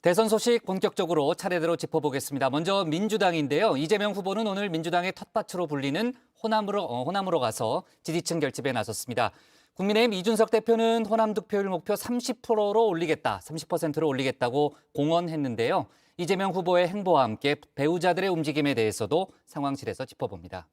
대선 소식 본격적으로 차례대로 짚어보겠습니다. 먼저 민주당인데요. 이재명 후보는 오늘 민주당의 텃밭으로 불리는 호남으로 가서 지지층 결집에 나섰습니다. 국민의힘 이준석 대표는 호남 득표율 목표 30%로 올리겠다, 30%로 올리겠다고 공언했는데요. 이재명 후보의 행보와 함께 배우자들의 움직임에 대해서도 상황실에서 짚어봅니다.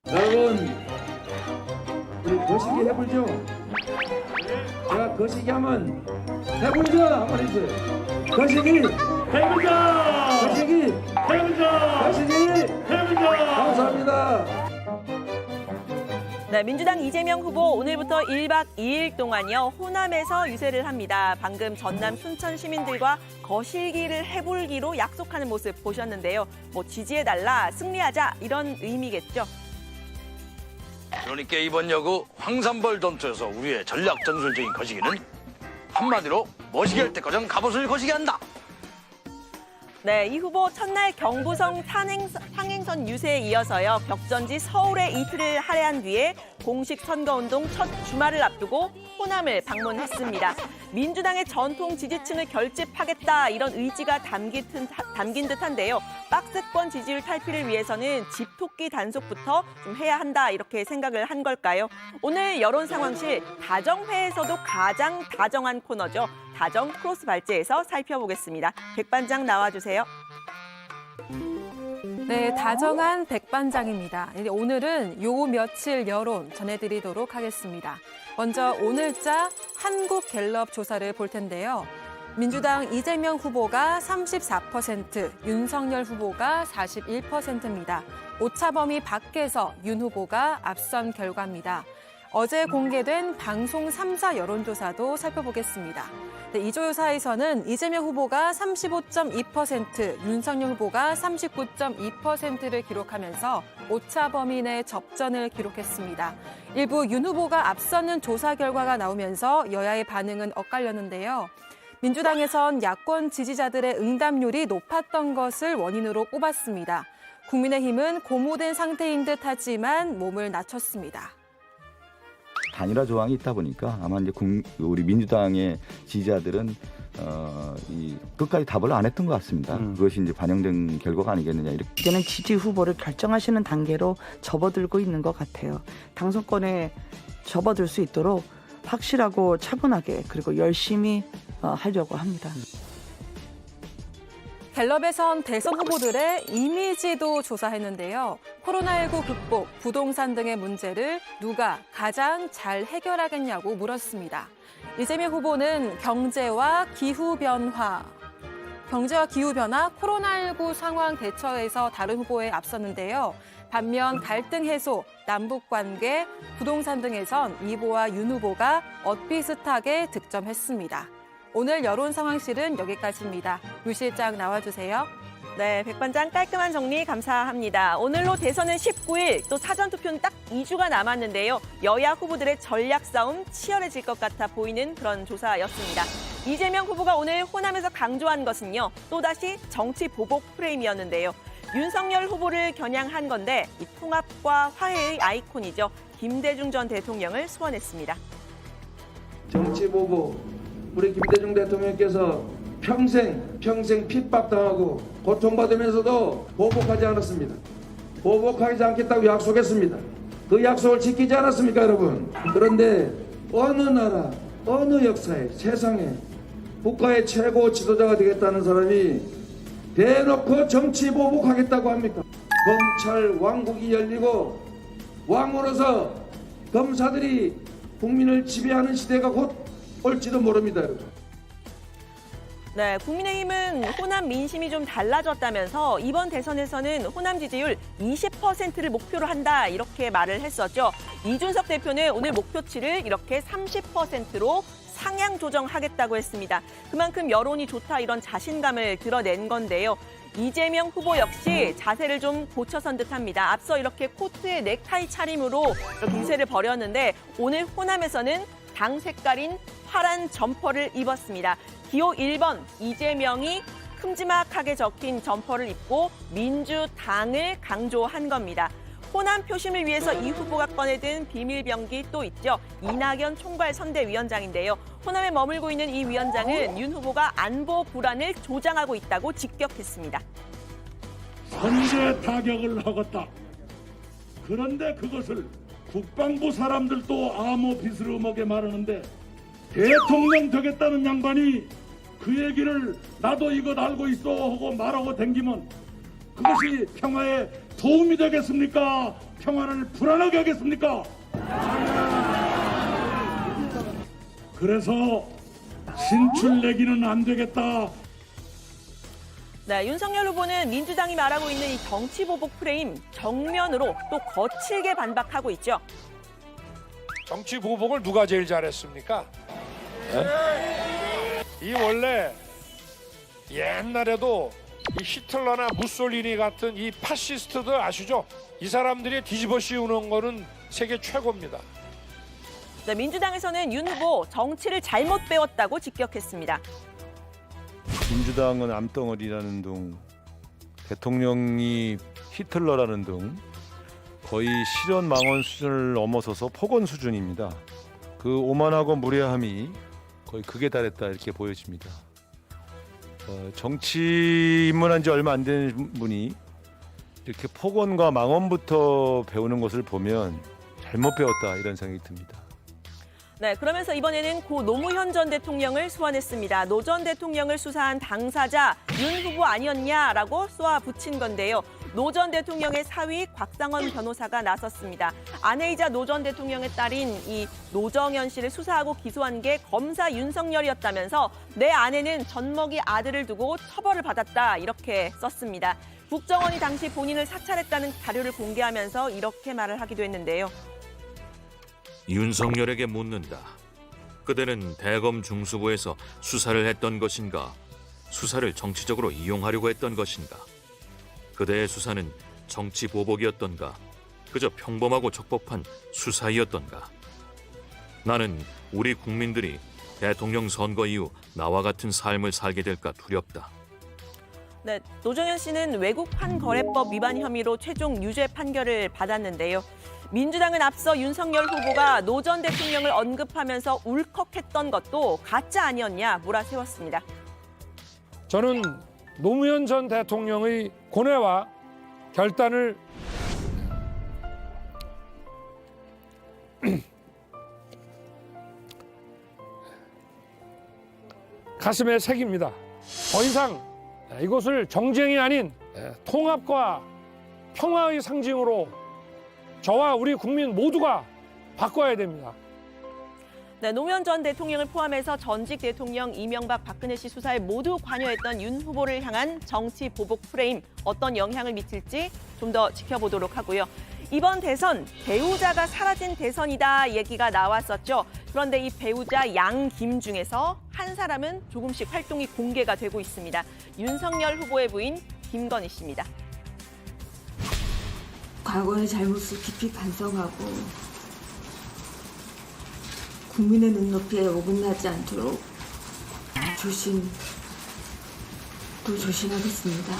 여러분, 우리 거시기 해보죠. 제가 거시기 하면 해보죠. 한번 해주세요. 거시기 해보자! 거시기 해보자! 거시기 해보자! 감사합니다. 네, 민주당 이재명 후보 오늘부터 1박 2일 동안요 호남에서 유세를 합니다. 방금 전남 순천 시민들과 거실기를 해불기로 약속하는 모습 보셨는데요. 뭐 지지해달라, 승리하자 이런 의미겠죠. 그러니까 이번 여구 황산벌 전투에서 우리의 전략 전술적인 거시기는 한마디로 머시기 할 때까지 갑옷을 거시기 한다. 네, 이 후보 첫날 경부성 상행선 유세에 이어서요. 격전지 서울에 이틀을 할애한 뒤에 공식 선거운동 첫 주말을 앞두고 호남을 방문했습니다. 민주당의 전통 지지층을 결집하겠다 이런 의지가 담긴 듯한데요. 박스권 지지율 탈피를 위해서는 집토끼 단속부터 좀 해야 한다 이렇게 생각을 한 걸까요? 오늘 여론 상황실 다정회에서도 가장 다정한 코너죠. 다정 크로스 발제에서 살펴보겠습니다. 백반장 나와주세요. 네, 다정한 백반장입니다. 오늘은 요 며칠 여론 전해드리도록 하겠습니다. 먼저 오늘자 한국갤럽 조사를 볼 텐데요. 민주당 이재명 후보가 34%, 윤석열 후보가 41%입니다. 오차범위 밖에서 윤 후보가 앞선 결과입니다. 어제 공개된 방송 3사 여론조사도 살펴보겠습니다. 네, 이 조사에서는 이재명 후보가 35.2%, 윤석열 후보가 39.2%를 기록하면서 오차 범위 내 접전을 기록했습니다. 일부 윤 후보가 앞서는 조사 결과가 나오면서 여야의 반응은 엇갈렸는데요. 민주당에선 야권 지지자들의 응답률이 높았던 것을 원인으로 꼽았습니다. 국민의힘은 고무된 상태인 듯 하지만 몸을 낮췄습니다. 단일화 조항이 있다 보니까 아마 이제 우리 민주당의 지지자들은 끝까지 답을 안 했던 것 같습니다. 그것이 이제 반영된 결과가 아니겠느냐 이렇게. 이제는 지지 후보를 결정하시는 단계로 접어들고 있는 것 같아요. 당선권에 접어들 수 있도록 확실하고 차분하게 그리고 열심히 하려고 합니다. 갤럽에선 대선 후보들의 이미지도 조사했는데요. 코로나19 극복, 부동산 등의 문제를 누가 가장 잘 해결하겠냐고 물었습니다. 이재명 후보는 경제와 기후변화, 코로나19 상황 대처에서 다른 후보에 앞섰는데요. 반면 갈등 해소, 남북관계, 부동산 등에선 이 후보와 윤 후보가 엇비슷하게 득점했습니다. 오늘 여론 상황실은 여기까지입니다. 유 실장 나와주세요. 네, 백반장 깔끔한 정리 감사합니다. 오늘로 대선은 19일, 또 사전투표는 딱 2주가 남았는데요. 여야 후보들의 전략 싸움 치열해질 것 같아 보이는 그런 조사였습니다. 이재명 후보가 오늘 호남에서 강조한 것은요. 또다시 정치 보복 프레임이었는데요. 윤석열 후보를 겨냥한 건데 이 통합과 화해의 아이콘이죠. 김대중 전 대통령을 소환했습니다. 정치 보복. 우리 김대중 대통령께서 평생 핍박당하고 고통받으면서도 보복하지 않았습니다. 보복하지 않겠다고 약속했습니다. 그 약속을 지키지 않았습니까, 여러분? 그런데 어느 나라, 어느 역사에, 세상에 국가의 최고 지도자가 되겠다는 사람이 대놓고 정치 보복하겠다고 합니까? 검찰 왕국이 열리고 왕으로서 검사들이 국민을 지배하는 시대가 곧 올지도 모릅니다, 여러분. 네, 국민의힘은 호남 민심이 좀 달라졌다면서 이번 대선에서는 호남 지지율 20%를 목표로 한다 이렇게 말을 했었죠. 이준석 대표는 오늘 목표치를 이렇게 30%로 상향 조정하겠다고 했습니다. 그만큼 여론이 좋다 이런 자신감을 드러낸 건데요. 이재명 후보 역시 자세를 좀 고쳐선 듯합니다. 앞서 이렇게 코트에 넥타이 차림으로 이렇게 유세를 벌였는데 오늘 호남에서는 당 색깔인 파란 점퍼를 입었습니다. 기호 1번 이재명이 큼지막하게 적힌 점퍼를 입고 민주당을 강조한 겁니다. 호남 표심을 위해서 이 후보가 꺼내든 비밀병기 또 있죠. 이낙연 총괄 선대위원장인데요. 호남에 머물고 있는 이 위원장은 윤 후보가 안보 불안을 조장하고 있다고 직격했습니다. 선제 타격을 하겠다. 그런데 그것을 국방부 사람들도 암호 비스름하게 말하는데 대통령 되겠다는 양반이 그 얘기를 나도 이것 알고 있어 하고 말하고 댕기면 그것이 평화에 도움이 되겠습니까? 평화를 불안하게 하겠습니까? 그래서 신출 내기는 안 되겠다. 네, 윤석열 후보는 민주당이 말하고 있는 이 정치 보복 프레임 정면으로 또 거칠게 반박하고 있죠. 정치 보복을 누가 제일 잘했습니까? 이 원래 옛날에도 이 히틀러나 무솔리니 같은 이 파시스트들 아시죠? 이 사람들이 뒤집어 씌우는 거는 세계 최고입니다. 네, 민주당에서는 윤 후보 정치를 잘못 배웠다고 직격했습니다. 민주당은 암덩어리라는 둥, 대통령이 히틀러라는 둥, 거의 실현 망언 수준을 넘어서서 폭언 수준입니다. 그 오만하고 무례함이 거의 극에 달했다 이렇게 보여집니다. 정치 입문한 지 얼마 안 된 분이 이렇게 폭언과 망언부터 배우는 것을 보면 잘못 배웠다 이런 생각이 듭니다. 네, 그러면서 이번에는 고 노무현 전 대통령을 소환했습니다. 노 전 대통령을 수사한 당사자 윤 후보 아니었냐라고 쏘아붙인 건데요. 노 전 대통령의 사위 곽상원 변호사가 나섰습니다. 아내이자 노 전 대통령의 딸인 이 노정현 씨를 수사하고 기소한 게 검사 윤석열이었다면서 내 아내는 젖먹이 아들을 두고 처벌을 받았다 이렇게 썼습니다. 국정원이 당시 본인을 사찰했다는 자료를 공개하면서 이렇게 말을 하기도 했는데요. 윤석열에게 묻는다. 그대는 대검 중수부에서 수사를 했던 것인가? 수사를 정치적으로 이용하려고 했던 것인가? 그대의 수사는 정치 보복이었던가? 그저 평범하고 적법한 수사이었던가? 나는 우리 국민들이 대통령 선거 이후 나와 같은 삶을 살게 될까 두렵다. 네, 노정현 씨는 외국환거래법 위반 혐의로 최종 유죄 판결을 받았는데요. 민주당은 앞서 윤석열 후보가 노 전 대통령을 언급하면서 울컥했던 것도 가짜 아니었냐 몰아세웠습니다. 저는 노무현 전 대통령의 고뇌와 결단을 가슴에 새깁니다. 더 이상 이것을 정쟁이 아닌 통합과 평화의 상징으로 저와 우리 국민 모두가 바꿔야 됩니다. 네, 노무현 전 대통령을 포함해서 전직 대통령 이명박 박근혜 씨 수사에 모두 관여했던 윤 후보를 향한 정치 보복 프레임 어떤 영향을 미칠지 좀 더 지켜보도록 하고요. 이번 대선 배우자가 사라진 대선이다 얘기가 나왔었죠. 그런데 이 배우자 양김 중에서 한 사람은 조금씩 활동이 공개가 되고 있습니다. 윤석열 후보의 부인 김건희 씨입니다. 과거의 잘못을 깊이 반성하고 국민의 눈높이에 어긋나지 않도록 조심하겠습니다.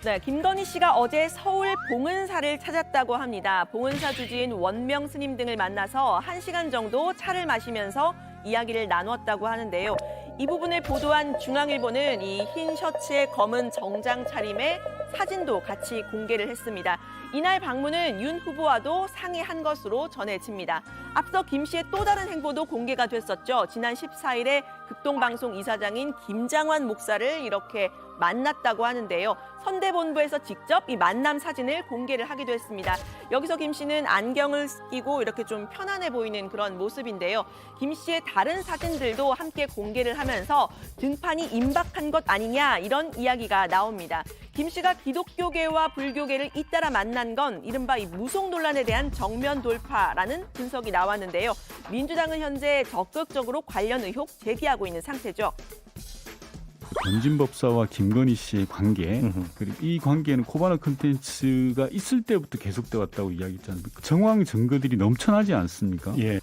네, 김건희 씨가 어제 서울 봉은사를 찾았다고 합니다. 봉은사 주지인 원명 스님 등을 만나서 1시간 정도 차를 마시면서 이야기를 나눴다고 하는데요. 이 부분을 보도한 중앙일보는 이 흰 셔츠에 검은 정장 차림의 사진도 같이 공개를 했습니다. 이날 방문은 윤 후보와도 상의한 것으로 전해집니다. 앞서 김 씨의 또 다른 행보도 공개가 됐었죠. 지난 14일에 극동방송 이사장인 김장환 목사를 이렇게 만났다고 하는데요. 선대본부에서 직접 이 만남 사진을 공개를 하기도 했습니다. 여기서 김 씨는 안경을 끼고 이렇게 좀 편안해 보이는 그런 모습인데요. 김 씨의 다른 사진들도 함께 공개를 하면서 등판이 임박한 것 아니냐 이런 이야기가 나옵니다. 김 씨가 기독교계와 불교계를 잇따라 만난 건 이른바 이 무속 논란에 대한 정면 돌파라는 분석이 나왔는데요. 민주당은 현재 적극적으로 관련 의혹 제기하고 있는 상태죠. 건진법사와 김건희 씨의 관계, 그리고 이 관계는 코바나 콘텐츠가 있을 때부터 계속돼 왔다고 이야기했지 않습니까? 정황 증거들이 넘쳐나지 않습니까? 예.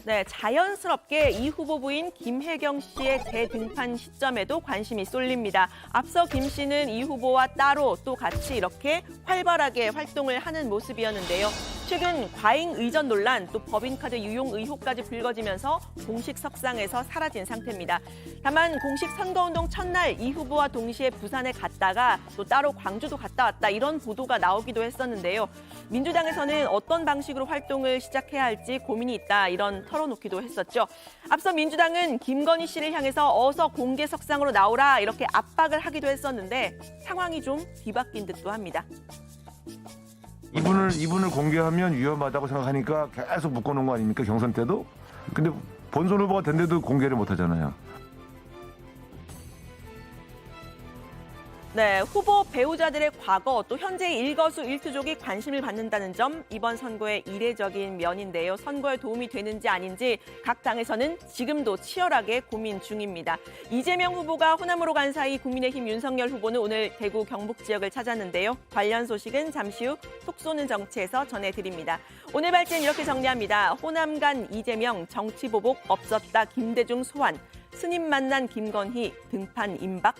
네, 자연스럽게 이 후보 부인 김혜경 씨의 재등판 시점에도 관심이 쏠립니다. 앞서 김 씨는 이 후보와 따로 또 같이 이렇게 활발하게 활동을 하는 모습이었는데요. 최근 과잉 의전 논란, 또 법인카드 유용 의혹까지 불거지면서 공식 석상에서 사라진 상태입니다. 다만 공식 선거운동 첫날 이 후보와 동시에 부산에 갔다가 또 따로 광주도 갔다 왔다 이런 보도가 나오기도 했었는데요. 민주당에서는 어떤 방식으로 활동을 시작해야 할지 고민이 있다 이런 털어놓기도 했었죠. 앞서 민주당은 김건희 씨를 향해서 어서 공개 석상으로 나오라 이렇게 압박을 하기도 했었는데 상황이 좀 뒤바뀐 듯도 합니다. 이분을 공개하면 위험하다고 생각하니까 계속 묶어놓은 거 아닙니까? 경선 때도. 근데 본선 후보가 된데도 공개를 못 하잖아요. 네, 후보 배우자들의 과거 또 현재의 일거수일투족이 관심을 받는다는 점 이번 선거의 이례적인 면인데요. 선거에 도움이 되는지 아닌지 각 당에서는 지금도 치열하게 고민 중입니다. 이재명 후보가 호남으로 간 사이 국민의힘 윤석열 후보는 오늘 대구 경북 지역을 찾았는데요. 관련 소식은 잠시 후 톡 쏘는 정치에서 전해드립니다. 오늘 발제는 이렇게 정리합니다. 호남 간 이재명 정치보복 없었다 김대중 소환. 스님 만난 김건희 등판 임박.